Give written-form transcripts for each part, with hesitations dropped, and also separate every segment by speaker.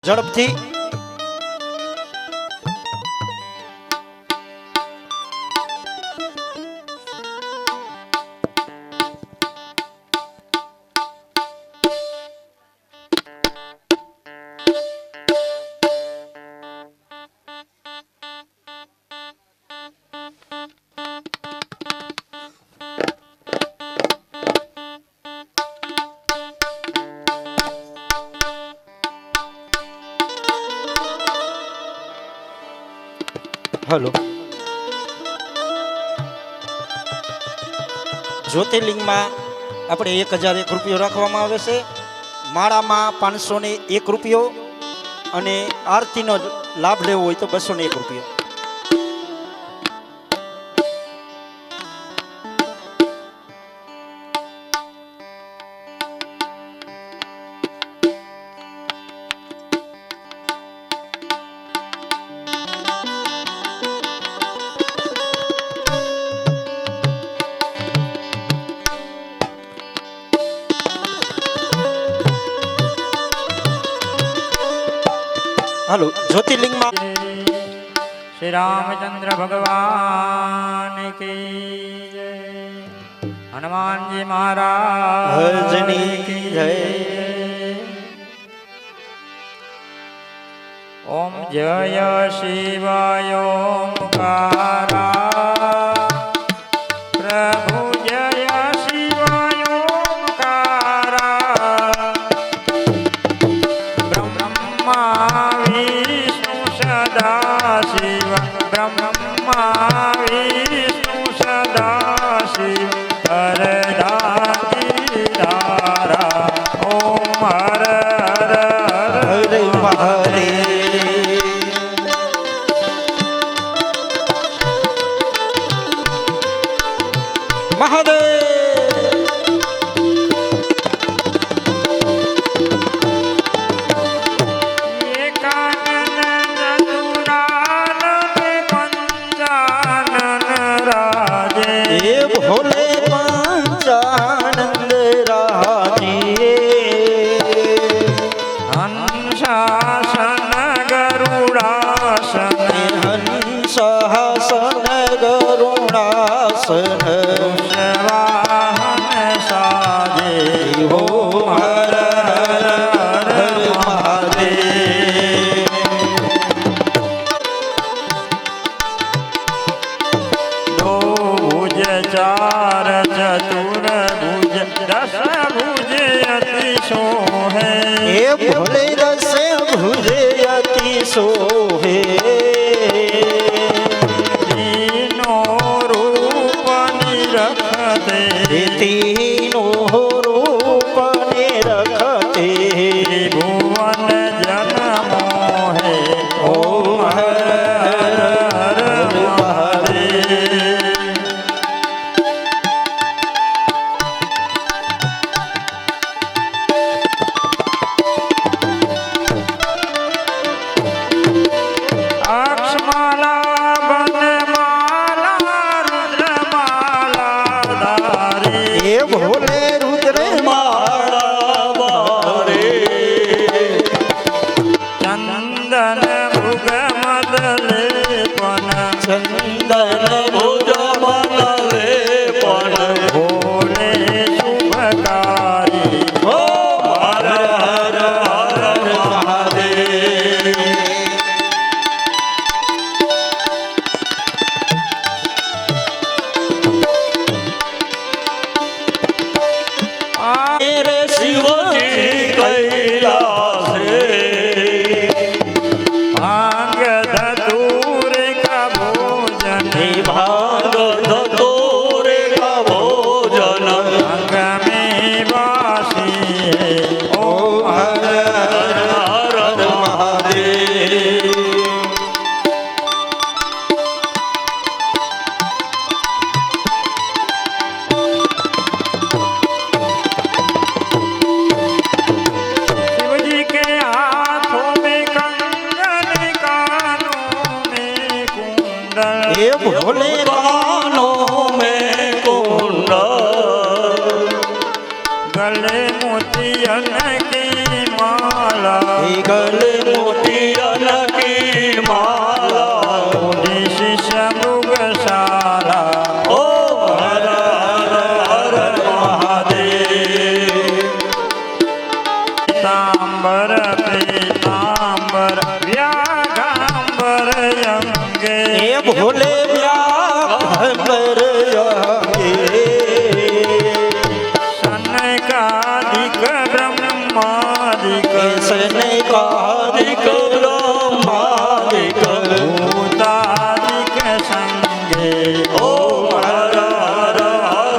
Speaker 1: ઝડપથી હલો જ્યોતિર્લિંગમાં આપણે 1001 રૂપિયો રાખવામાં આવે છે, માળામાં 501 રૂપિયો અને આરતીનો લાભ લેવો હોય તો 201 રૂપિયો. हेलो ज्योतिर्लिंग
Speaker 2: श्री रामचंद्र भगवान की जय, हनुमान जी महाराज की जय. ओम जय शिवाय ओंकारा प्रभु जय शिवाय ओंकारा ब्रह्मा विष्णु सदा शिव ब्रह्मा विष्णु सदा शिव हरदाति धारा ओम हर हर हर महादेव.
Speaker 1: भोले पंचानंद राजे
Speaker 2: हंसासन गरुड़ासन
Speaker 1: हंसासन गरुड़ासन
Speaker 2: वाहन साजे हो हर हर हर महादेव. दो भुज चार चतुर भुज दस भुज अति सोहे
Speaker 1: भोले रस भुजे अति सोहे
Speaker 2: तीनों रूप निरखते
Speaker 1: तीनों रूप निरखते
Speaker 2: भुवन जन मोहे ओम हर हर हर महादेव. अक्षमाला बनमाला रुद्रमाला धारे
Speaker 1: भोले रुद्र माला वारे
Speaker 2: चंदन भुग मदले पन
Speaker 1: चंदन भुज मदले पण
Speaker 2: भोले शुभकारी
Speaker 1: ओ हर हर हर महादेव. मेरे शिव जी कैलाश
Speaker 2: भांग धतूर का भोजन
Speaker 1: भाग धतूरे का भोजन
Speaker 2: अंग में वासी है
Speaker 1: ओम हर हर हर महादेव.
Speaker 2: शिव जी के हाथों में कंगन कानों में कुंडल
Speaker 1: भोले कानों में कुंडल
Speaker 2: गले मोतियन की माला
Speaker 1: गले
Speaker 3: માલિક માલિક
Speaker 2: ભૂતાદિક સંગે
Speaker 3: ઓમ હર હર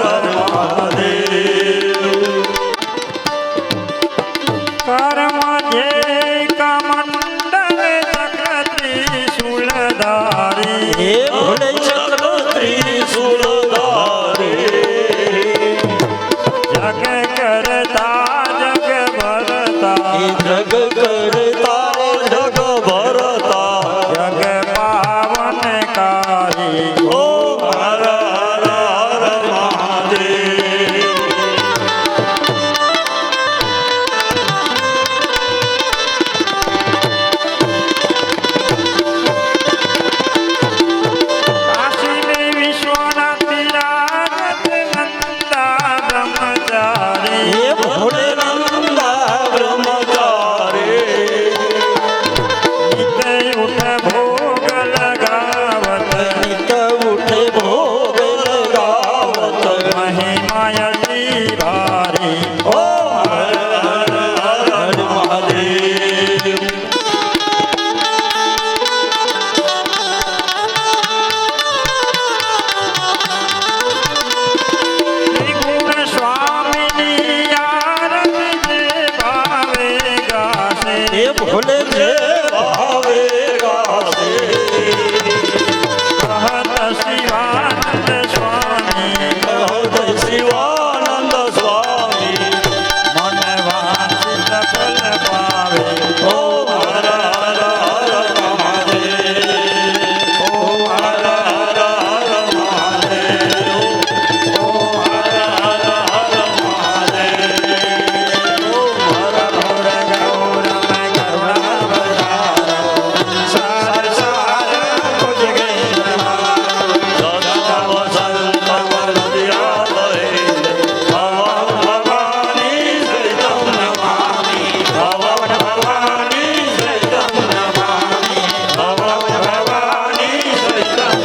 Speaker 3: હર મહાદેવ
Speaker 2: કર્મ જે કમંડલ ચક્ર ત્રિશૂલધારી
Speaker 1: હે ભોલે ચક્ર
Speaker 3: ત્રિશૂલધારી
Speaker 2: જગ કરતા જગ ભરતા
Speaker 1: એ જગ કરતા
Speaker 3: જગ ભરતા
Speaker 2: જગ પાવનકારી
Speaker 3: ઓમ હર હર હર મહાદેવ
Speaker 2: કાશી મે વિશ્વના તિરાગત નંદા બ્રહ્મચારી
Speaker 1: હે ભોલે
Speaker 3: નંદા બ્રહ્મચારી
Speaker 2: નિત્ય ઉઠ ભોગ લગાવત
Speaker 1: નિત ઉઠે ભોગ
Speaker 3: ગાવત
Speaker 2: મહિમાયતી ભારી
Speaker 3: ઓમ હર હર હર મહાદેવ
Speaker 2: ત્રિગુણ સ્વામીની આરતી જે ભાવે ગાશે
Speaker 1: હે ભોલે
Speaker 3: જે ભાવે ગાશે
Speaker 2: કહત શિવાનંદ સ્વામી
Speaker 3: કહત શિવાનંદ સ્વામી
Speaker 2: મન વાંચિત ફલ પાવે
Speaker 3: ઓમ હર હર હર મહાદેવ ઓમ હર હર હર મહાદેવ ઓમ હર હર હર મહાદેવ ઓમ હર હર
Speaker 2: ગૌરમ કરુણાવતારમ સાર સાર ભુજગે
Speaker 3: સદા વસંત વરદયાલય ભવન ભવાની શ્રીતમ નમામિ ભવન ભવાની શ્રીતમ નમામિ ભવન ભવાની શ્રીતમ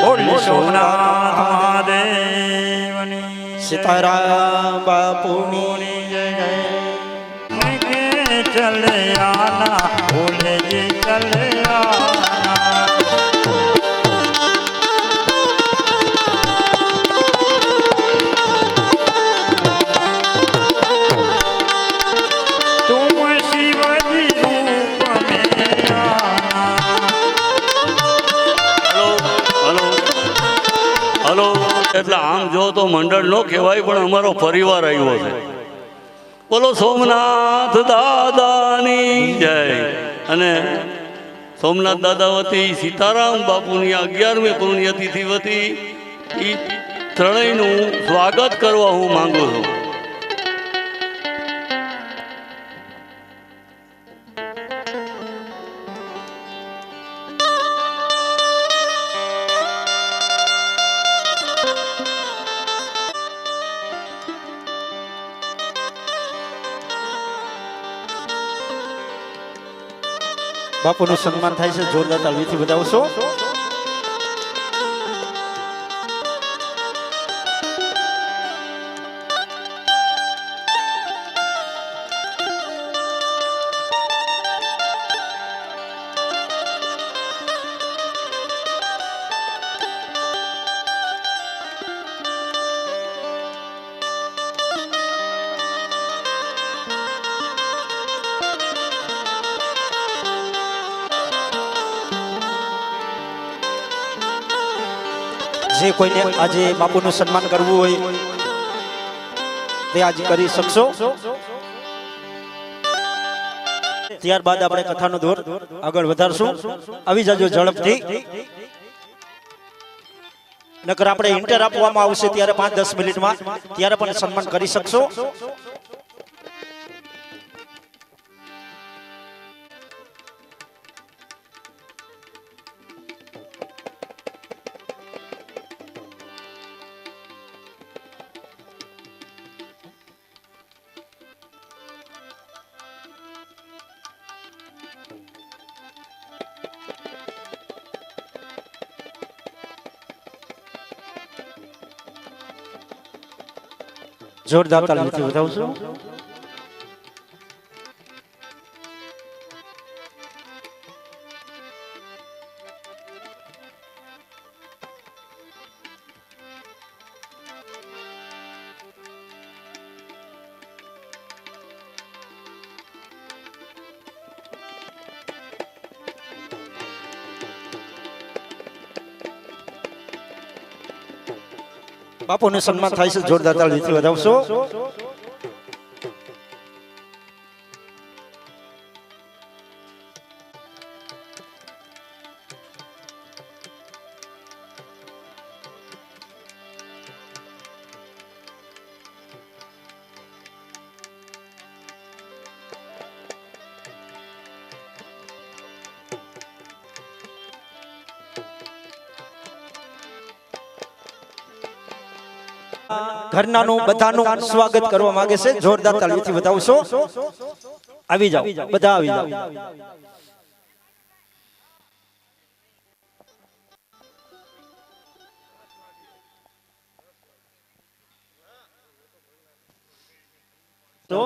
Speaker 2: બોલી સોમનાથ મહાદેવની
Speaker 1: સીતારામ બાપુની જય
Speaker 2: मैं के चले आना भोले जी चले आना तुम शिव जी रूप में आना
Speaker 3: હલો હલો એટલે આમ જો તો મંડળ નો કહેવાય પણ અમારો પરિવાર આવ્યો છે બોલો સોમનાથ દાદાની જય અને સોમનાથ દાદા વતી સીતારામ બાપુની 11મી પુણ્યતિથિ વતી એ ત્રણેયનું સ્વાગત કરવા હું માંગુ છું
Speaker 1: બાપુનું સન્માન થાય છે જોરદાર તાળીથી બજાવશો જે કોઈને આજે બાપુનું સન્માન કરવું હોય તે આજે કરી શકશો ત્યારબાદ આપણે કથાનો દોર આગળ વધારશું આવી જાજો ઝડપથી નકર આપણે ઇન્ટર આપવામાં આવશે ત્યારે 5-10 મિનિટમાં ત્યારે પણ સન્માન કરી શકશો જોરદાર તાળીથી વધાવશું બાપુનું સન્માન થાય છે, જોરદાર તાળીથી વધાવશો. ઘરનાનું બધાનું સ્વાગત કરવા માંગે છે, જોરદાર તાળીથી વધાવશો. આવી જાઓ, બધા આવી જાઓ. તો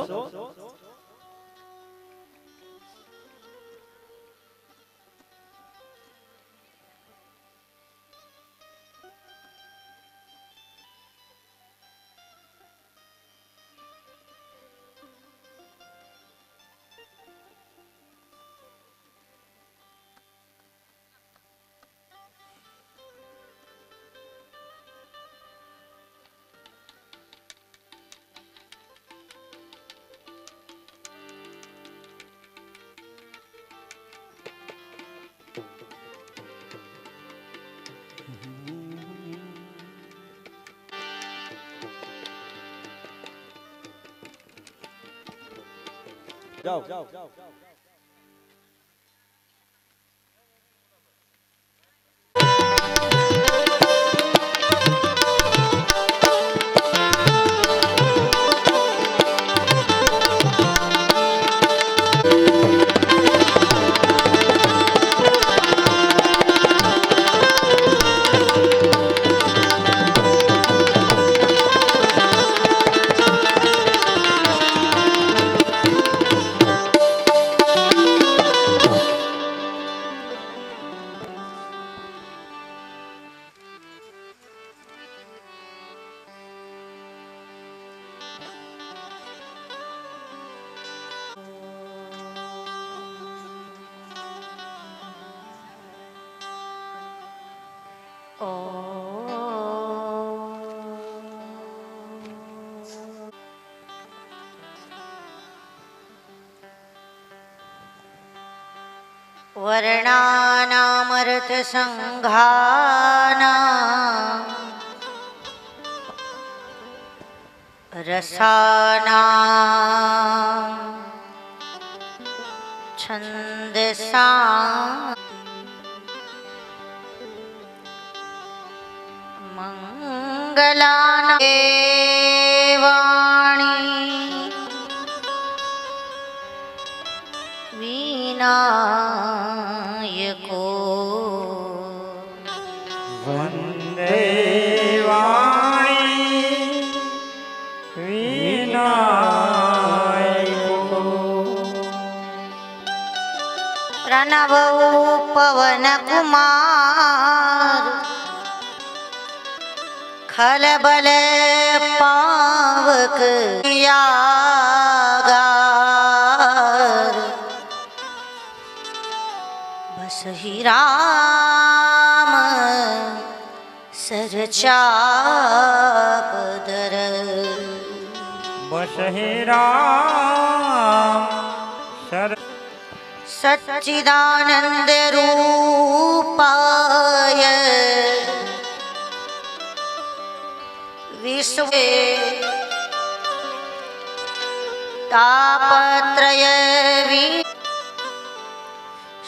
Speaker 1: જાઓ.
Speaker 4: વર્ણાનામર્થસંઘાનાં રસાનાં છંદસાં મંગલાનાં વાણી વિનાયકો
Speaker 2: વંદે વાણી વિનાયકો
Speaker 4: પ્રણવ પવન કુમાર ખલબલ પાવક યાગાર બસ હી રામ સરચાપદર
Speaker 2: બસ હે રામ સર
Speaker 4: સચ્ચિદાનંદ રૂપાય વિશ્વે તાપત્રય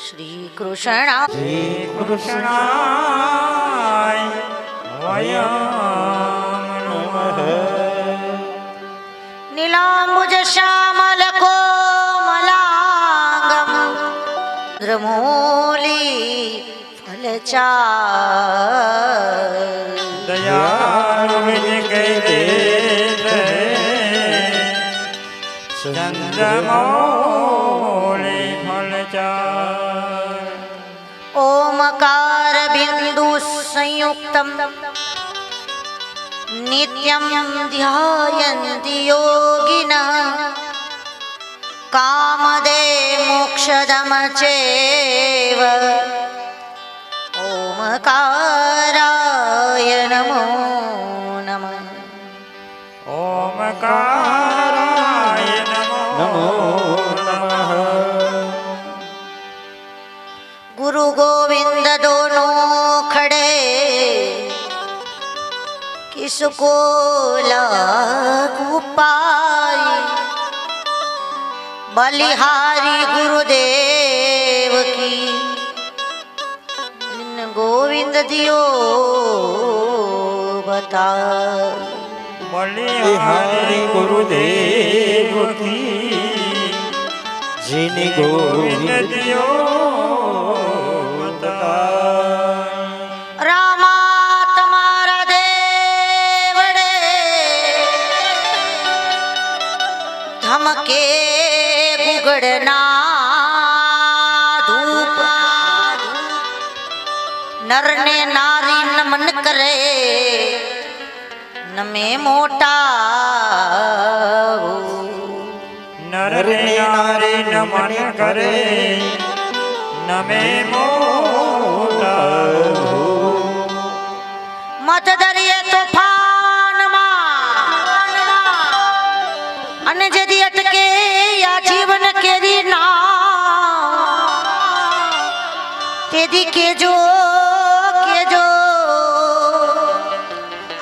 Speaker 4: શ્રી કૃષ્ણ
Speaker 2: શ્રી કૃષ્ણાય વયમ નમઃ
Speaker 4: નીલાંબુજ શ્યામલ કોમલાંગમ દ્રમૂલી ફલચાર
Speaker 2: દયાળુ વિધિ કઈ દે ચંદ્રમૌળી ફલચાર
Speaker 4: ઓમકાર બિંદુ સંયુક્તમ નિત્યમ ધ્યાયન્તિ યોગિનઃ કામદે મોક્ષદમ ચેવ ઓમકારાય નમો નમઃ
Speaker 2: ઓમકારાય
Speaker 1: નમો નમઃ.
Speaker 4: गुरु गोविंद दोनों खड़े किसको लागू पाई बलिहारी गुरुदेव की जिन गोविंद दियो बता
Speaker 2: બલિહારી ગુરુદેવ કી
Speaker 1: જેને ગોવિંદ
Speaker 2: દિયો
Speaker 4: रामा तुम्हारा देवड़े धमके गुगड़ना धूप नर ने नारी नमन करे नमे मोटा
Speaker 2: નર ને નારી નમન કરે નમે મોટા
Speaker 4: મત દરિયે તોફાનમાં અને જેદી અટકે આ જીવન કેરી ના તેદી કેજો કેજો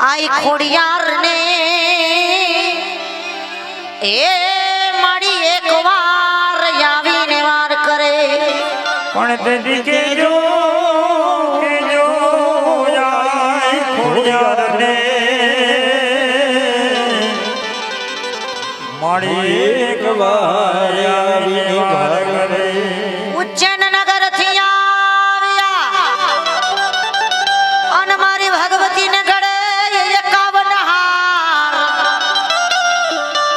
Speaker 4: આઈ ખોડિયાર ને એ મારી એક વાર આવીને વાર કરે
Speaker 2: પણ તેથી કેજો કેજો જાય ખોડિયારને મારી એક વાર આવીને વાર કરે
Speaker 4: ઉજ્જૈન નગર થી આવ્યા અને મારી ભગવતી ને ગળે 51 હાર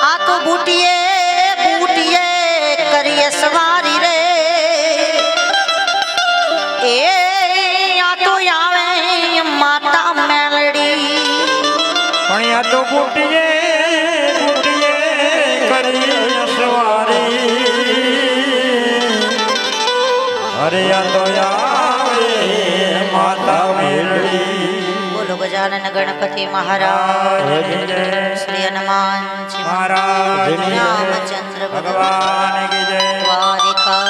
Speaker 4: આ તો બુટીએ બુટીએ કરીએ સવારી રે એ આ તો આવે માતા મેલડી
Speaker 2: પણ આ તો બુટીએ બુટીએ કરી સવારી અરે આ તો આવે માતા મેલડી
Speaker 4: બોલો ગજાનન ગણપતિ મહારાજ શ્રી હનુમાનજી
Speaker 2: મહારાજ
Speaker 4: રામચંદ્ર
Speaker 2: ભગવાન કી જય
Speaker 4: દ્વારિકા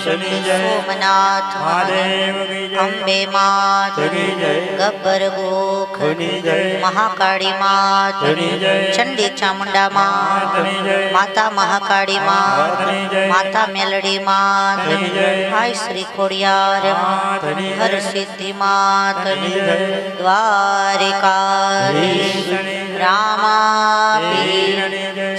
Speaker 2: શની જય
Speaker 4: સોમનાથ
Speaker 2: મહાદેવ કી જય
Speaker 4: અંબે માત
Speaker 2: કી જય
Speaker 4: ગબ્બર ગોખ
Speaker 2: કી જય
Speaker 4: મહાકાળી માત
Speaker 2: કી જય
Speaker 4: ચંડી ચામુંડા માત
Speaker 2: કી જય
Speaker 4: માતા મહાકાળી માત
Speaker 2: કી જય
Speaker 4: માતા મેલડી માત
Speaker 2: કી જય
Speaker 4: હાય શ્રી ખોડિયાર
Speaker 2: માત કી જય
Speaker 4: હર સિદ્ધિ માત
Speaker 2: કી જય
Speaker 4: દ્વારિકાધીશ રામા પીર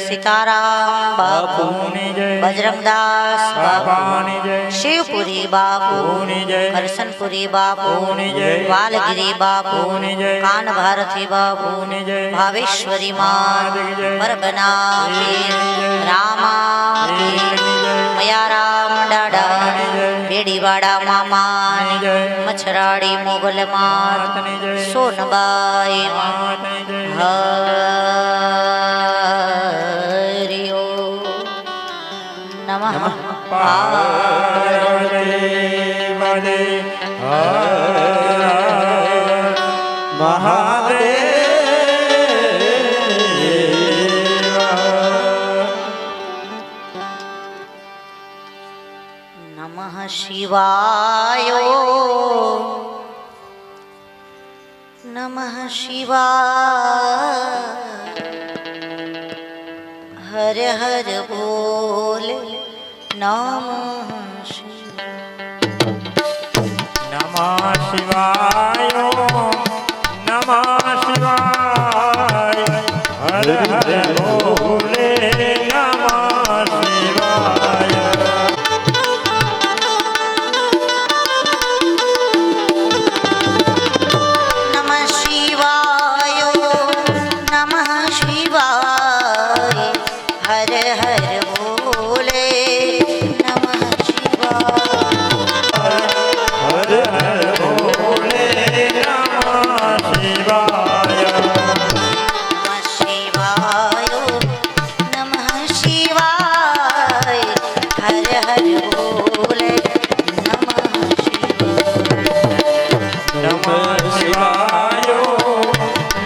Speaker 4: સીતારામ બાપુ
Speaker 2: બાપુની જય
Speaker 4: બજરંગદાસ બાપુ
Speaker 2: બાપાની જય
Speaker 4: શિવપુરી બાપુ
Speaker 2: બાપુની જય
Speaker 4: કરશનપુરી બાપુ
Speaker 2: બાપુની જય
Speaker 4: વાલગીરી બાપુ
Speaker 2: બાપુની જય
Speaker 4: કાન ભારતી બાપુ
Speaker 2: બાપુની જય
Speaker 4: ભાવેશ્વરી માત
Speaker 2: બાપુની જય
Speaker 4: પરબના પીર
Speaker 2: બાપુની જય
Speaker 4: રામા પીર
Speaker 2: બાપુની જય
Speaker 4: મયારામ દાડા
Speaker 2: બાપુની જય
Speaker 4: બેડીવાડા મામાની
Speaker 2: જય
Speaker 4: મછરાડી મોગલ માત
Speaker 2: માતની જય
Speaker 4: સોનબાઈ
Speaker 2: માતની જય
Speaker 4: હરિ નમઃ
Speaker 2: પાર્વતી પદે હર મહાદેવ
Speaker 4: નમઃ શિવાય નમઃ શિવાય હર હર બોલે નમઃ
Speaker 2: નમઃ શિવાય નમઃ શિવાય હર હર બોલે નમઃ શિવાય
Speaker 4: નમઃ શિવાય નમઃ શિવાય હર હર બોલે નમઃ શિવાય
Speaker 2: હર હર બોલે નમઃ શિવાય
Speaker 4: નમઃ શિવાય નમઃ શિવાય હર હર બોલે નમઃ શિવાય
Speaker 2: નમઃ શિવાય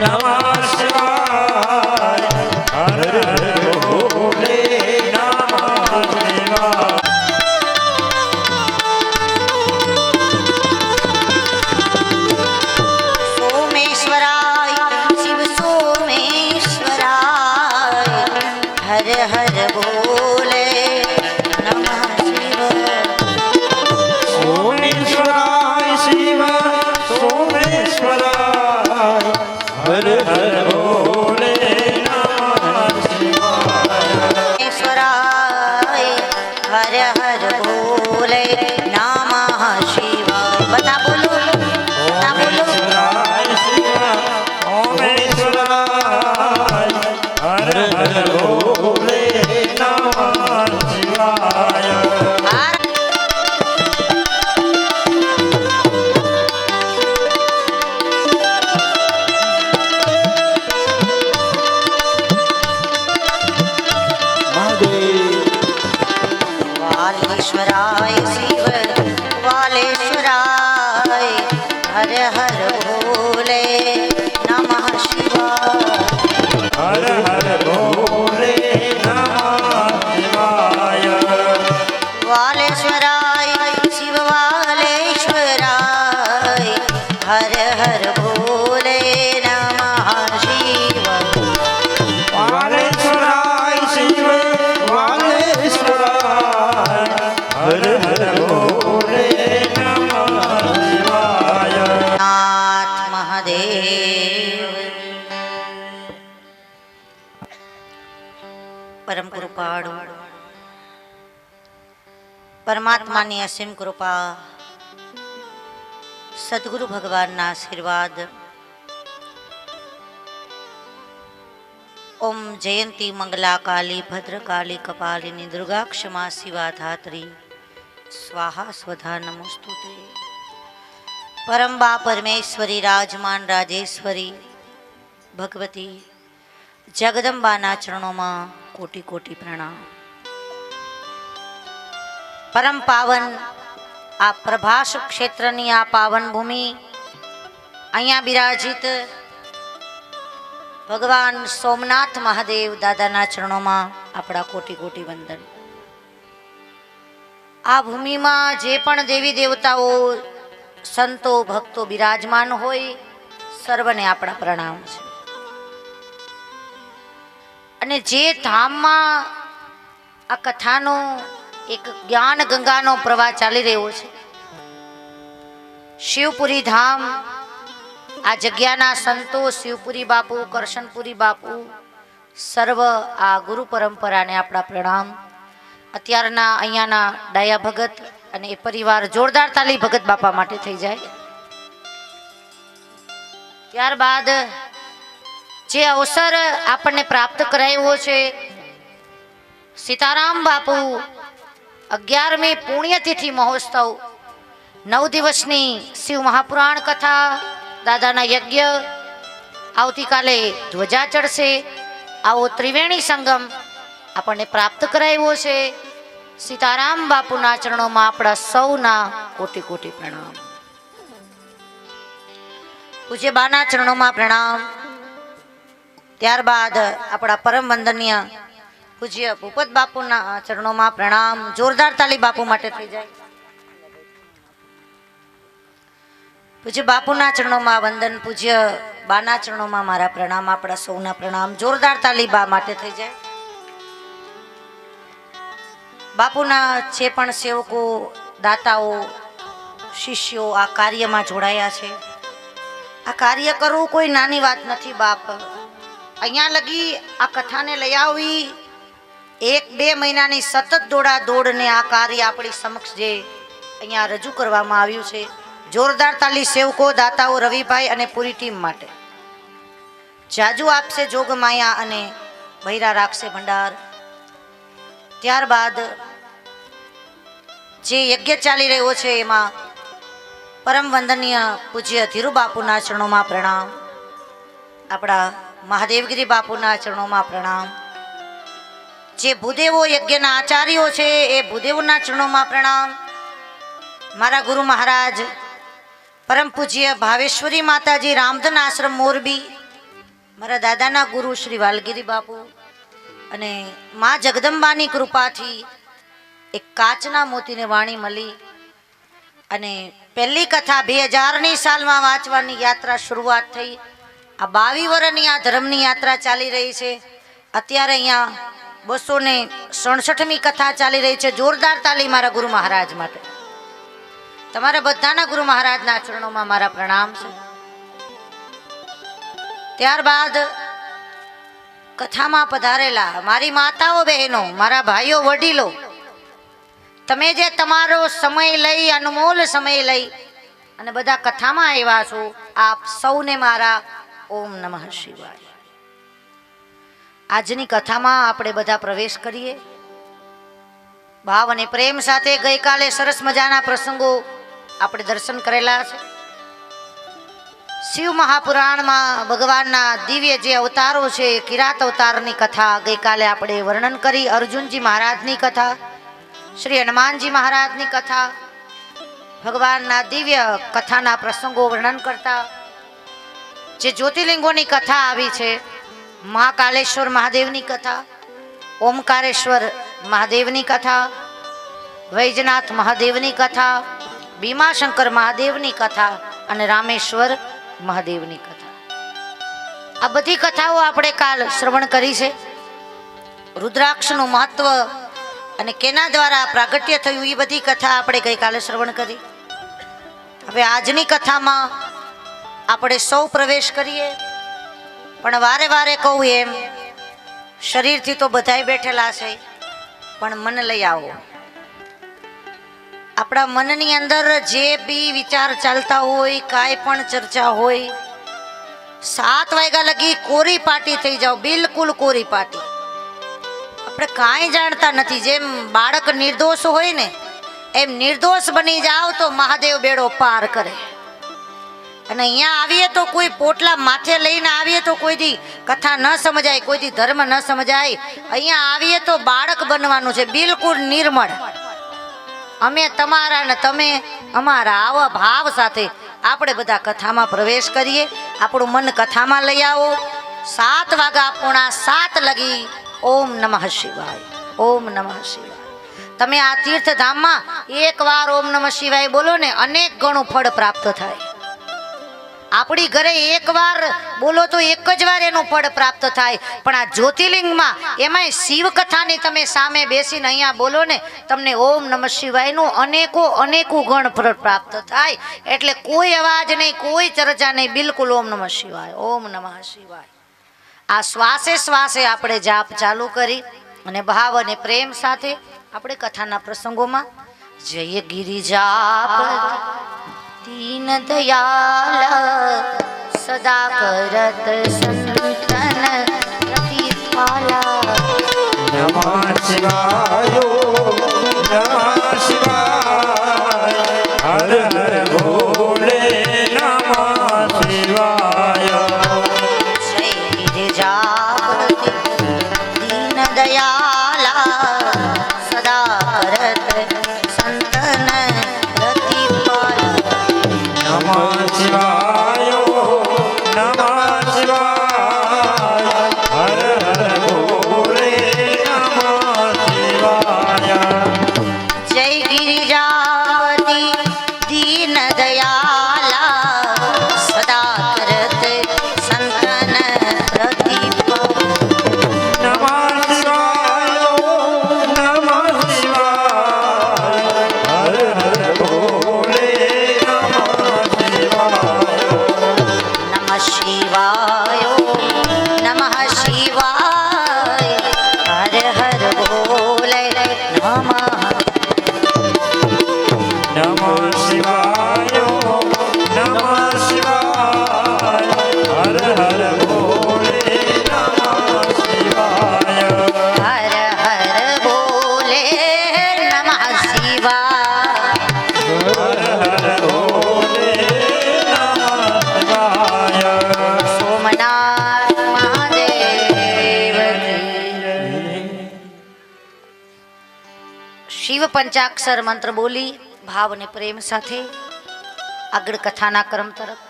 Speaker 2: નમઃ શિવાય હર
Speaker 4: હર હર ભોલે નમઃ શિવાય. બધા બોલો, બધા બોલો. વાલેશ્વરાય શિવ વાલેશ્વરાય હર હર ભોલે નમઃ શિવાય. વાલેશ્વરાય શિવ વાલેશ્વરાય હર હર ભોલે નમઃ શિવાય. નાથ મહાદેવ. પરમ કૃપાળુ પરમાત્માની અસીમ કૃપા, સદગુરુ ભગવાનના આશીર્વાદ. ઓમ જયંતી મંગલા કાલી ભદ્રકાલી કપાલિની દુર્ગા ક્ષમા શિવા ધાત્રી સ્વાહા સ્વધા નમોસ્તુતે. પરમબા પરમેશ્વરી રાજમાન રાજેશ્વરી ભગવતી જગદંબાના ચરણોમાં કોટી કોટી પ્રણામ. પરમ પાવન આ પ્રભાસ ક્ષેત્રની આ પાવન ભૂમિ, અહીંયા બિરાજિત ભગવાન સોમનાથ મહાદેવ દાદાના ચરણોમાં આપણા કોટી કોટી વંદન. આ ભૂમિમાં જે પણ દેવી દેવતાઓ સંતો ભક્તો બિરાજમાન હોય સર્વને આપણા પ્રણામ છે. અને જે ધામમાં આ કથાનો એક જ્ઞાન ગંગાનો પ્રવાહ ચાલી રહ્યો છે, શિવપુરી ધામ, આ જગ્યાના સંતો શિવપુરી બાપુ, કરશનપુરી બાપુ, સર્વ આ ગુરુ પરંપરાને આપણા પ્રણામ. અત્યારના અહીંયાના ડાયા ભગત અને એ પરિવાર જોરદાર તાલી ભગત બાપા માટે થઈ જાય. ત્યારબાદ જે અવસર આપણને પ્રાપ્ત કરાયો છે, સીતારામ બાપુ 11મી પુણ્યતિથિ મહોત્સવ, 9 દિવસની શિવ મહાપુરાણ કથા, દાદાના યજ્ઞ, આવતીકાલે ધ્વજા ચડશે. આવો ત્રિવેણી સંગમ આપણને પ્રાપ્ત કરાયો છે. સીતારામ બાપુના ચરણોમાં આપણા સૌના કોટી કોટી પ્રણામ. પૂજ્ય બાના ચરણોમાં પ્રણામ. ત્યારબાદ આપણા પરમ વંદનીય પૂજ્ય ભૂપત બાપુના ચરણોમાં પ્રણામ. જોરદાર તાલી બાપુ માટે થઈ જાય. પૂજ્ય બાપુના ચરણોમાં વંદન, પૂજ્ય બાના ચરણોમાં મારા પ્રણામ, આપણા સૌના પ્રણામ. જોરદાર તાલી બા માટે થઈ જાય. બાપુના જે પણ સેવકો, દાતાઓ, શિષ્યો આ કાર્યમાં જોડાયા છે, આ કાર્ય કરવું કોઈ નાની વાત નથી બાપ. અહીંયા લગી આ કથાને લઈ આવી 1-2 મહિનાની સતત દોડા દોડને આ કાર્ય આપણી સમક્ષ જે અહીંયા રજૂ કરવામાં આવ્યું છે, જોરદાર તાલી સેવકો, દાતાઓ, રવિભાઈ અને પૂરી ટીમ માટે. જાજુ આપશે જોગ માયા અને ભૈરા રાખશે ભંડાર. ત્યારબાદ જે યજ્ઞ ચાલી રહ્યો છે એમાં પરમ વંદનીય પૂજ્ય ધીરુ બાપુના ચરણોમાં પ્રણામ, આપણા મહાદેવગીરી બાપુના ચરણોમાં પ્રણામ. જે ભૂદેવો યજ્ઞના આચાર્યો છે એ ભૂદેવોના ચરણોમાં પ્રણામ. મારા ગુરુ મહારાજ પરમ પૂજ્ય ભાવેશ્વરી માતાજી રામધન આશ્રમ મોરબી, મારા દાદાના ગુરુ શ્રી વાલગીરી બાપુ અને મા જગદંબાની કૃપાથી એક કાચના મોતીને વાણી મળી અને પહેલી કથા 2000ની સાલમાં વાંચવાની યાત્રા શરૂઆત થઈ. આ 22 વર્ષની આ ધર્મની યાત્રા ચાલી રહી છે. અત્યારે અહીંયા 267મી કથા ચાલી રહી છે. જોરદાર તાલી મારા ગુરુ મહારાજ માટે. તમારા બધાના ગુરુ મહારાજના ચરણોમાં મારા પ્રણામ છે. ત્યારબાદ કથામાં પધારેલા મારી માતાઓ, બહેનો, મારા ભાઈઓ, વડીલો, તમે જે તમારો સમય લઈ, અનમોલ સમય લઈ અને બધા કથામાં આવ્યા છો, આપ સૌને મારા ઓમ નમઃ શિવાય. આજની કથામાં આપણે બધા પ્રવેશ કરીએ. ભાવ અને પ્રેમ સાથે ગઈકાલે સરસ મજાના પ્રસંગો આપણે દર્શન કરેલા છે. શિવ મહાપુરાણમાં ભગવાનના દિવ્ય જે અવતારો છે, કિરાત અવતારની કથા ગઈકાલે આપણે વર્ણન કરી. અર્જુનજી મહારાજની કથા, શ્રી હનુમાનજી મહારાજની કથા, ભગવાનના દિવ્ય કથાના પ્રસંગો વર્ણન કરતા જે જ્યોતિર્લિંગોની કથા આવી છે, મહાકાલેશ્વર મહાદેવની કથા, ઓમકારેશ્વર મહાદેવની કથા, વૈજનાથ મહાદેવની કથા, ભીમાશંકર મહાદેવની કથા અને રામેશ્વર મહાદેવની કથા. આ બધી કથાઓ આપણે કાલ શ્રવણ કરી છે. રુદ્રાક્ષનું મહત્વ અને કેના દ્વારા પ્રાગટ્ય થયું એ બધી કથા આપણે ગઈકાલે શ્રવણ કરી. હવે આજની કથામાં આપણે સૌ પ્રવેશ કરીએ. પણ વારે વારે કહું એમ, શરીરથી તો બધાય બેઠેલા છે, પણ મન લઈ આવો. આપણા મનની અંદર જે બી વિચાર ચાલતા હોય, કાંઈ પણ ચર્ચા હોય, 7 વાગ્યા લગી કોરી પાટી થઈ જાઓ, બિલકુલ કોરી પાટી. આપણે કાંઈ જાણતા નથી. જેમ બાળક નિર્દોષ હોય ને, એમ નિર્દોષ બની જાઓ તો મહાદેવ બેડો પાર કરે. અને અહીંયા આવીએ તો કોઈ પોટલા માથે લઈને આવીએ તો કોઈ દી કથા ન સમજાય, કોઈ દી ધર્મ ન સમજાય. અહીંયા આવીએ તો બાળક બનવાનું છે, બિલકુલ નિર્મળ. અમે તમારા ને તમે અમારા, આવા ભાવ સાથે આપણે બધા કથામાં પ્રવેશ કરીએ. આપણું મન કથામાં લઈ આવો. 7 વાગ્યા પોણા 7 લગી ઓમ નમઃ શિવાય, ઓમ નમઃ શિવાય. તમે આ તીર્થધામમાં એકવાર ઓમ નમઃ શિવાય બોલો ને, અનેક ગણું ફળ પ્રાપ્ત થાય. આપણી ઘરે એકવાર બોલો તો એક જ વાર એનું ફળ પ્રાપ્ત થાય. પણ આ જ્યોતિર્લિંગમાં એમાંય શિવ કથાની તમે સામે બેસીને અહીંયા બોલો ને, તમને ઓમ નમઃ શિવાયનું અનેકો ગણ ફળ પ્રાપ્ત થાય. એટલે કોઈ અવાજ નહીં, કોઈ ચર્ચા નહીં, બિલકુલ ઓમ નમઃ શિવાય, ઓમ નમઃ શિવાય. આ શ્વાસે શ્વાસે આપણે જાપ ચાલુ કરી અને ભાવ અને પ્રેમ સાથે આપણે કથાના પ્રસંગોમાં જય ગિરિજાપતિ દીન દયાલ સદા કરત સંતન પ્રતિપાલા.
Speaker 2: નમઃ શિવાય, નમઃ શિવાય, હર હર ભોલે, નમઃ શિવાય.
Speaker 4: જય ગિરિજાપતિ દીન દયાલા સદા કરત સંતન પ્રતિપાલા.
Speaker 2: નમઃ શિવાય, નમઃ શિવાય, હર હર ભોલે, નમઃ શિવાય.
Speaker 4: જય ગિરિજાપતિ દીન દયાલા સદા કરત સંતન પ્રતિપાલા.
Speaker 2: નમઃ શિવાય, નમઃ શિવાય, હર હર ભોલે, નમઃ શિવાય.
Speaker 4: નમઃ શિવાય, નમઃ શિવાય, હર હર ભોલે નમઃ.
Speaker 2: નમઃ શિવાય, નમઃ શિવાય, હર હર ભોલે, નમઃ શિવાય.
Speaker 4: હર હર ભોલે નમઃ શિવાય.
Speaker 2: હર હર ભોલે, નમઃ શિવાય.
Speaker 4: સોમનાથ મહાદેવ કી. શિવ પંચાક્ષર મંત્ર બોલી ભાવ અને પ્રેમ સાથે આગળ કથાના ક્રમ તરફ.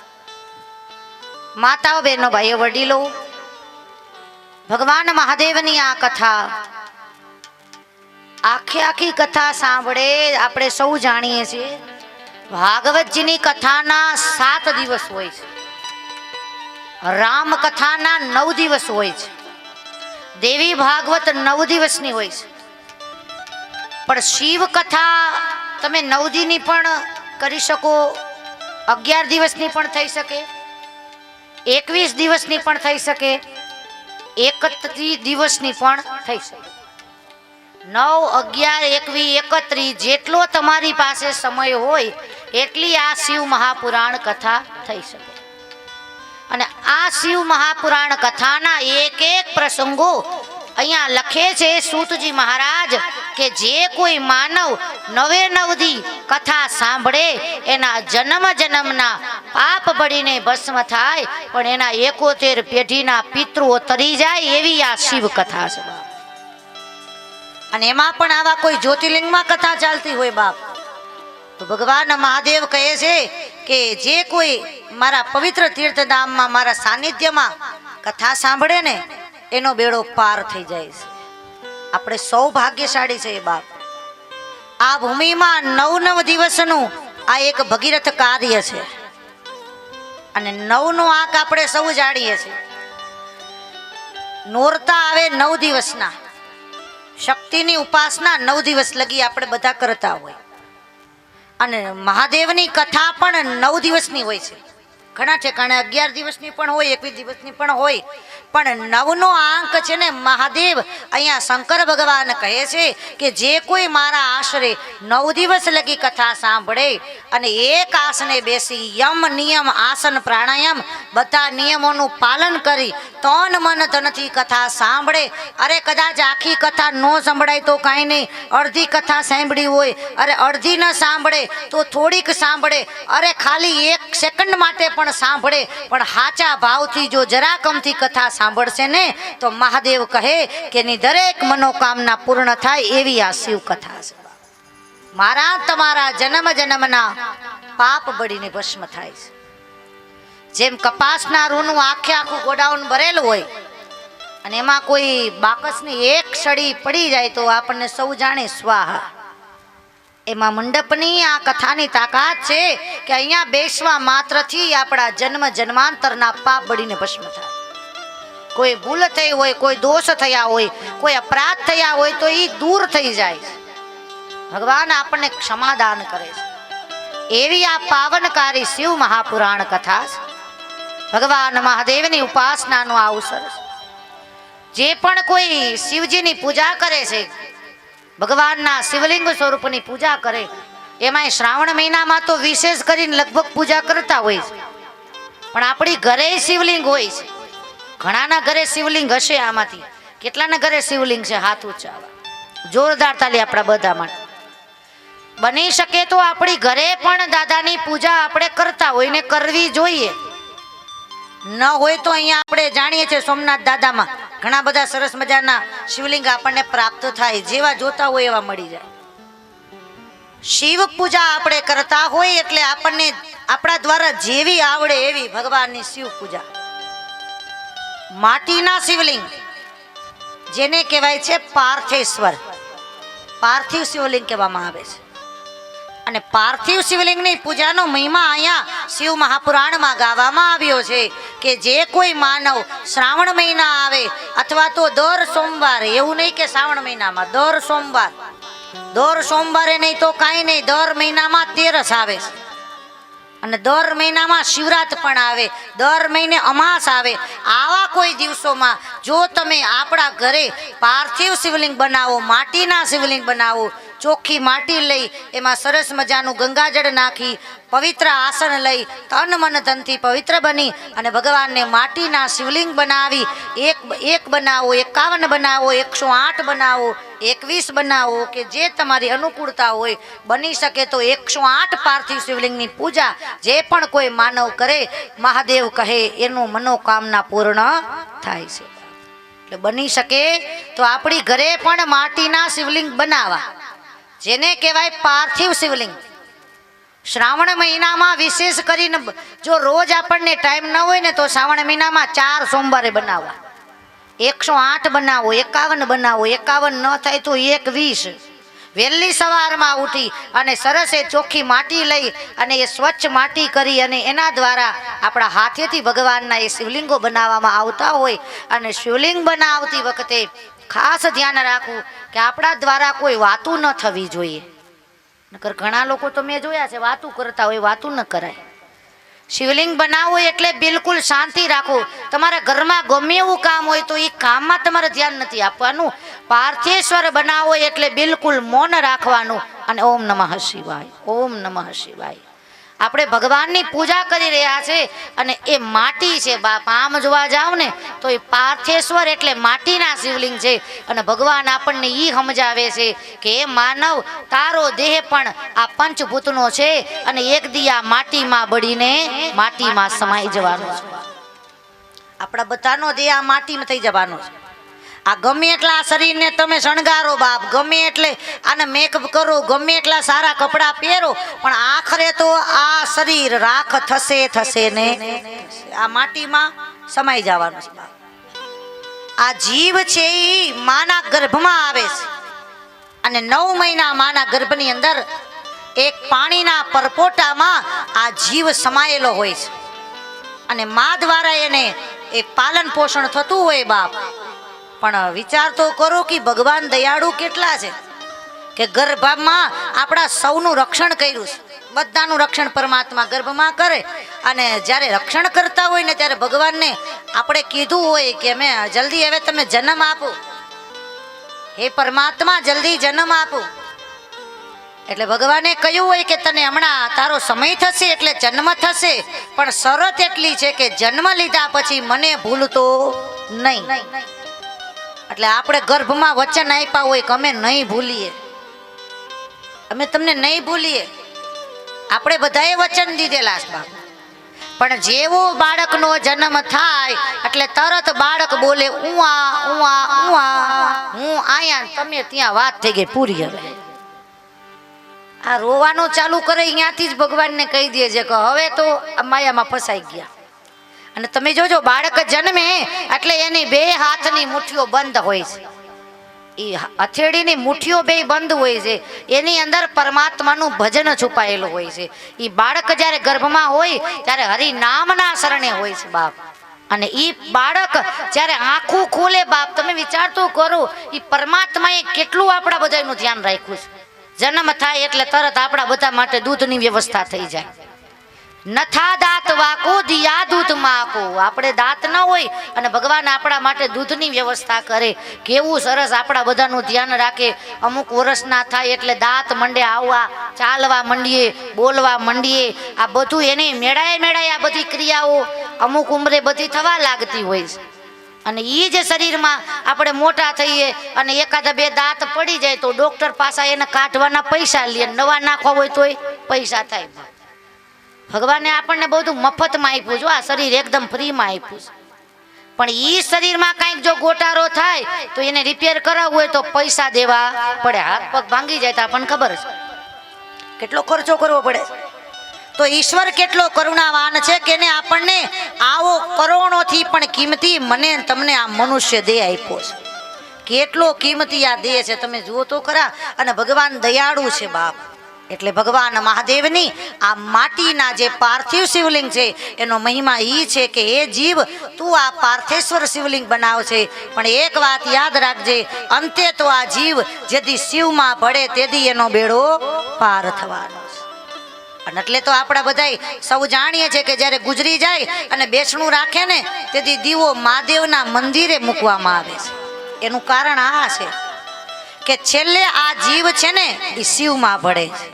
Speaker 4: માતાઓ, બહેનો, ભાઈઓ, વડીલો, ભગવાન મહાદેવની આ કથા, આખી કથા સાંભળે આપણે સૌ જાણીએ છીએ. ભાગવતજીની કથાના 7 દિવસ હોય છે, રામ કથાના 9 દિવસ હોય છે, દેવી ભાગવત 9 દિવસની હોય છે. પણ શિવ કથા તમે 9 દીની પણ કરી શકો, 11 દિવસની પણ થઈ શકે, 21 દિવસની પણ થઈ શકે, 31 દિવસની પણ થઈ શકે. 9, 11, 21, 31 જેટલો તમારી પાસે સમય હોય એટલી આ શિવ મહાપુરાણ કથા થઈ શકે. અને આ શિવ મહાપુરાણ કથાના એક એક પ્રસંગો અહીંયા લખે છે સૂતજી મહારાજ કે જે કોઈ માનવ 9 દી કથા સાંભળે એના જન્મ જન્મના પાપ બળીને ભસ્મ થાય, પણ એના 71 પેઢીના પિતૃઓ તરી જાય એવી આ શિવ કથા છે બાપ. અને એમાં પણ આવા કોઈ જ્યોતિર્લિંગમાં કથા ચાલતી હોય બાપ, તો ભગવાન મહાદેવ કહે છે કે જે કોઈ મારા પવિત્ર તીર્થધામમાં મારા સાનિધ્યમાં કથા સાંભળે ને એનો બેડો પાર થઈ જાય છે. આપણે સૌ ભાગ્યશાળી છે બાપ. આ ભૂમિમાં 9 દિવસનું આ એક ભગીરથ કાર્ય છે. અને 9નો આંક આપણે સૌ જાણીએ છીએ. નોરતા આવે 9 દિવસના, શક્તિની ઉપાસના 9 દિવસ લગી આપણે બધા કરતા હોય. અને મહાદેવની કથા પણ 9 દિવસની હોય છે. ઘણા ઠેકાણે 11 દિવસની પણ હોય, 21 દિવસની પણ હોય, પણ 9નો આંક છે ને મહાદેવ અહીંયા શંકર ભગવાન કહે છે કે જે કોઈ મારા આશરે 9 દિવસ લગી કથા સાંભળે અને એક આસને બેસી યમ નિયમ આસન પ્રાણાયામ બધા નિયમોનું પાલન કરી તન મન ધનથી કથા સાંભળે, અરે કદાચ આખી કથા ન સંભળાય તો કાંઈ નહીં, અડધી કથા સાંભળી હોય, અરે અડધી ન સાંભળે તો થોડીક સાંભળે, અરે ખાલી 1 સેકન્ડ માટે પણ સાંભળે, પણ સાચા ભાવથી જો જરા કમથી કથા સાંભળશે ને તો મહાદેવ કહે કે એની દરેક મનોકામના પૂર્ણ થાય એવી આ શિવ કથા છે. મારા તમારા જન્મ જન્મના પાપ બળીને ભસ્મ થાય છે. જેમ કપાસના રૂનું આખું ગોડાઉન ભરેલું હોય અને એમાં કોઈ બાકસની એક સળી પડી જાય તો આપણને સૌ જાણે સ્વાહા. એમાં મંડપની આ કથાની તાકાત છે કે અહીંયા બેસવા માત્રથી આપણા જન્મ જન્માંતરના પાપ બળીને ભસ્મ થાય. કોઈ ભૂલ થઈ હોય, કોઈ દોષ થયા હોય, કોઈ અપરાધ થયા હોય તો એ દૂર થઈ જાય. ભગવાન આપણને ક્ષમાદાન કરે છે. એવી આ પાવનકારી શિવ મહાપુરાણ કથા છે. ભગવાન મહાદેવની ઉપાસનાનો આ અવસર છે. જે પણ કોઈ શિવજીની પૂજા કરે છે, ભગવાનના શિવલિંગ સ્વરૂપની પૂજા કરે, એમાંય શ્રાવણ મહિનામાં તો વિશેષ કરીને લગભગ પૂજા કરતા હોય છે. પણ આપણી ઘરે શિવલિંગ હોય છે. ઘણાના ઘરે શિવલિંગ હશે. આમાંથી કેટલાના ઘરે શિવલિંગ છે? હાથ ઊંચા. જોરદાર તાલી આપણા બધા માટે. બની શકે તો આપણી ઘરે પણ દાદાની પૂજા આપણે કરતા હોય ને કરવી જોઈએ. ન હોય તો અહીંયા આપણે જાણીએ છીએ સોમનાથ દાદામાં ઘણા બધા સરસ મજાના શિવલિંગ આપણને પ્રાપ્ત થાય, જેવા જોતા હોય એવા મળી જાય. શિવ પૂજા આપણે કરતા હોય એટલે આપણને આપણા દ્વારા જેવી આવડે એવી ભગવાનની શિવ પૂજા. માટીના શિવલિંગ જેને કહેવાય છે પાર્થેશ્વર, પાર્થિવ શિવલિંગ કહેવામાં આવે છે. અને પાર્થિવ શિવલિંગની પૂજાનો મહિમા અહીંયા શિવ મહાપુરાણમાં ગાવામાં આવ્યો છે કે જે કોઈ માનવ શ્રાવણ મહિના આવે અથવા તો દર સોમવારે, એવું નહીં કે શ્રાવણ મહિનામાં દર સોમવારે નહીં તો કાંઈ નહીં, દર મહિનામાં 13 આવે છે. અને દર મહિનામાં શિવરાત પણ આવે, દર મહિને અમાસ આવે. આવા કોઈ દિવસોમાં જો તમે આપણા ઘરે પાર્થિવ શિવલિંગ બનાવો, માટીના શિવલિંગ બનાવો, ચોખ્ખી માટી લઈ એમાં સરસ મજાનું ગંગાજળ નાખી પવિત્ર આસન લઈ તન મન ધનથી પવિત્ર બની અને ભગવાનને માટીના શિવલિંગ બનાવી એક બનાવો, 51 બનાવો, 108 બનાવો, 21 બનાવો, કે જે તમારી અનુકૂળતા હોય. બની શકે તો 108 પાર્થિવ શિવલિંગની પૂજા જે પણ કોઈ માનવ કરે, મહાદેવ કહે એનું મનોકામના પૂર્ણ થાય છે. એટલે બની શકે તો આપણી ઘરે પણ માટીના શિવલિંગ બનાવવા, જેને કહેવાય પાર્થિવ શિવલિંગ. શ્રાવણ મહિનામાં વિશેષ કરીને જો રોજ આપણને ટાઈમ ન હોય ને તો શ્રાવણ મહિનામાં 4 સોમવારે બનાવવા. 108 બનાવો, 51 બનાવો, 51 ન થાય તો 21. વહેલી સવારમાં ઉઠી અને સરસ એ ચોખ્ખી માટી લઈ અને એ સ્વચ્છ માટી કરી અને એના દ્વારા આપણા હાથેથી ભગવાનના એ શિવલિંગો બનાવવામાં આવતા હોય. અને શિવલિંગ બનાવતી વખતે ખાસ ધ્યાન રાખવું કે આપણા દ્વારા કોઈ વાતું ન થવી જોઈએ. નકર ઘણા લોકો તો મેં જોયા છે વાતું કરતા હોય, વાતું ન કરાય. શિવલિંગ બનાવો એટલે બિલકુલ શાંતિ રાખો. તમારા ઘરમાં ગમે એવું કામ હોય તો એ કામમાં તમારે ધ્યાન નથી આપવાનું. પાર્થેશ્વર બનાવો એટલે બિલકુલ મૌન રાખવાનું અને ઓમ નમઃ શિવાય, ઓમ નમઃ શિવાય. આપણે ભગવાનની પૂજા કરી રહ્યા છે અને એ માટી છે બાપ. આમ જોવા જાવ ને તો એ પાર્થેશ્વર એટલે માટીના શિવલિંગ છે. અને ભગવાન આપણને એ સમજાવે છે કે એ માનવ તારો દેહ પણ આ પંચભૂતનો છે અને એક દી આ માટીમાં બળીને માટીમાં સમાઈ જવાનો છે. આપણા બધાનો દેહ આ માટીમાં થઈ જવાનો છે. આ ગમે એટલા શરીરને તમે શણગારો બાપ, ગમે એટલે આને મેકઅપ કરો, ગમે એટલા સારા કપડાં પહેરો, પણ આખરે તો આ શરીર રાખ થશે ને આ માટીમાં સમાઈ જવાનું છે. આ જીવ છે એ માના ગર્ભમાં આવે છે અને 9 મહિના માના ગર્ભની અંદર એક પાણીના પરપોટામાં આ જીવ સમાયેલો હોય છે અને મા દ્વારા એને એક પાલન પોષણ થતું હોય બાપ. પણ વિચાર તો કરો કે ભગવાન દયાળુ કેટલા છે કે ગર્ભમાં આપણા સૌનું રક્ષણ કર્યું છે. બધાનું રક્ષણ પરમાત્મા ગર્ભમાં કરે અને જ્યારે રક્ષણ કરતા હોય ને ત્યારે ભગવાનને આપણે કીધું હોય કે મેં જલ્દી હવે તમે જન્મ આપો, હે પરમાત્મા જલ્દી જન્મ આપો. એટલે ભગવાને કહ્યું હોય કે તને હમણાં તારો સમય થશે એટલે જન્મ થશે, પણ શરત એટલી છે કે જન્મ લીધા પછી મને ભૂલતો નહીં. એટલે આપણે ગર્ભમાં વચન આપ્યા હોય કે અમે નહીં ભૂલીએ, અમે તમને નહીં ભૂલીએ. આપણે બધાએ વચન દીધેલા છે બાપ. પણ જેવો બાળકનો જન્મ થાય એટલે તરત બાળક બોલે ઉઆ ઉઆ ઉઆ, હું આયા તમે ત્યાં, વાત થઈ ગઈ પૂરી. હવે આ રોવાનું ચાલુ કરે અહીંયાથી જ ભગવાનને કહી દે છે કે હવે તો આ માયામાં ફસાઈ ગયા. અને તમે જોજો બાળક જન્મે એટલે એની 2 હાથની મુઠ્ઠીઓ બંધ હોય છે. એ હથેળીની મુઠ્ઠીઓ 2 બંધ હોય છે. એની અંદર પરમાત્માનું ભજન છુપાયેલું હોય છે. એ બાળક જ્યારે ગર્ભમાં હોય ત્યારે હરિ નામના શરણે હોય છે બાપ. અને એ બાળક જ્યારે આંખું ખોલે બાપ, તમે વિચાર તો કરો એ પરમાત્માએ કેટલું આપણા બધાનું ધ્યાન રાખ્યું છે. જન્મ થાય એટલે તરત આપણા બધા માટે દૂધની વ્યવસ્થા થઈ જાય. નથા દાંત વાકો દિયા દૂધ માકો. આપણે દાંત ન હોય અને ભગવાન આપણા માટે દૂધની વ્યવસ્થા કરે. કેવું સરસ આપણા બધાનું ધ્યાન રાખે. અમુક વર્ષના થાય એટલે દાંત મંડે આવવા, ચાલવા મંડીએ, બોલવા મંડીએ. આ બધું એને મેળાએ આ બધી ક્રિયાઓ અમુક ઉંમરે બધી થવા લાગતી હોય છે. અને એ જ શરીરમાં આપણે મોટા થઈએ અને એકાદા 2 દાંત પડી જાય તો ડોક્ટર પાસે એને કાઢવાના પૈસા લે, નવા નાખવા હોય તોય પૈસા થાય. ભગવાને આપણને બધું મફતમાં આપ્યું છે. આ શરીર એકદમ ફ્રીમાં આપ્યું છે. પણ એ શરીરમાં કંઈક જો ગોટાળો થાય તો એને રિપેર કરાવવું હોય તો પૈસા દેવા પડે. હાથ પગ ભાંગી જાય તો આપણને ખબર છે કેટલો ખર્ચો કરવો પડે. તો ઈશ્વર કેટલો કરુણાવાન છે કે એને આપણને આવો કરોડોથી પણ કિંમતી મને તમને આ મનુષ્ય દેહ આપ્યો છે. કેટલો કિંમતી આ દેહ છે તમે જુઓ તો ખરા. અને ભગવાન દયાળુ છે બાપ. એટલે ભગવાન મહાદેવની આ માટીના જે પાર્થિવ શિવલિંગ છે એનો મહિમા એ છે કે એ જીવ તું આ પાર્થેશ્વર શિવલિંગ બનાવશે, પણ એક વાત યાદ રાખજે, અંતે તો આ જીવ જેથી શિવમાં ભળે તેથી એનો બેડો પાર થવાનો છે. અને એટલે તો આપણા બધા સૌ જાણીએ છીએ કે જ્યારે ગુજરી જાય અને બેસણું રાખે ને તેથી દીવો મહાદેવના મંદિરે મૂકવામાં આવે છે. એનું કારણ આ છે કે છેલ્લે આ જીવ છે ને એ શિવમાં ભળે છે.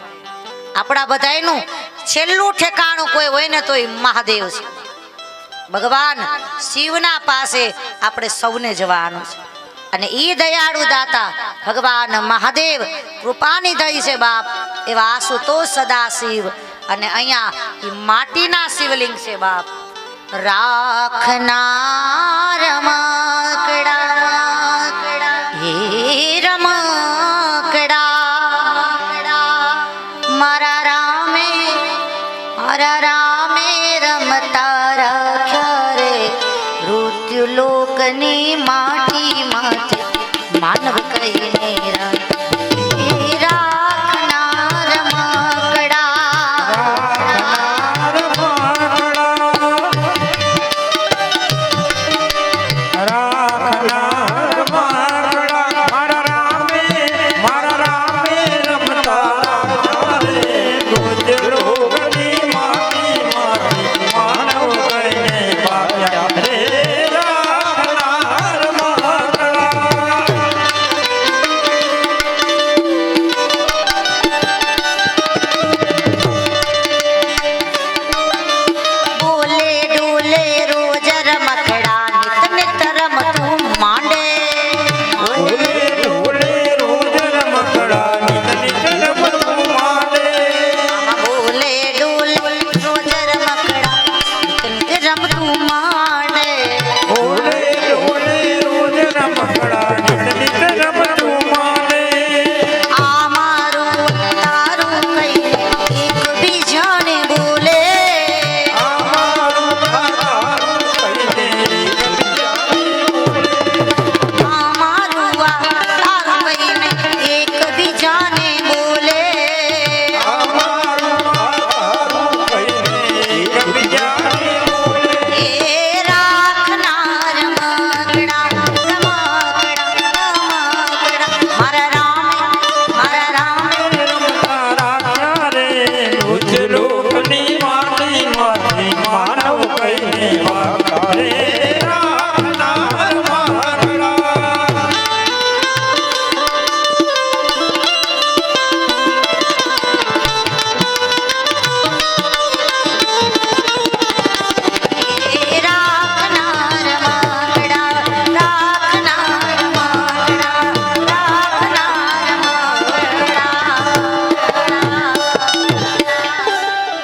Speaker 4: આપણા બધાનું છેલ્લું ઠેકાણું કોઈ હોય ને તો એ મહાદેવ છે. ભગવાન શિવના પાસે આપણે સૌને જવાનું છે. અને એ દયાળુ દાતા ભગવાન મહાદેવ કૃપાની દઈ છે બાપ. એવા આશુતોષ સદાશિવ અને અહીંયા એ માટીના શિવલિંગ છે બાપ. રાખનાર રમકડા હે રમકડા મારા રામે રમતા રાખ્યા રે મૃત્યુલોકની માટીમાંથી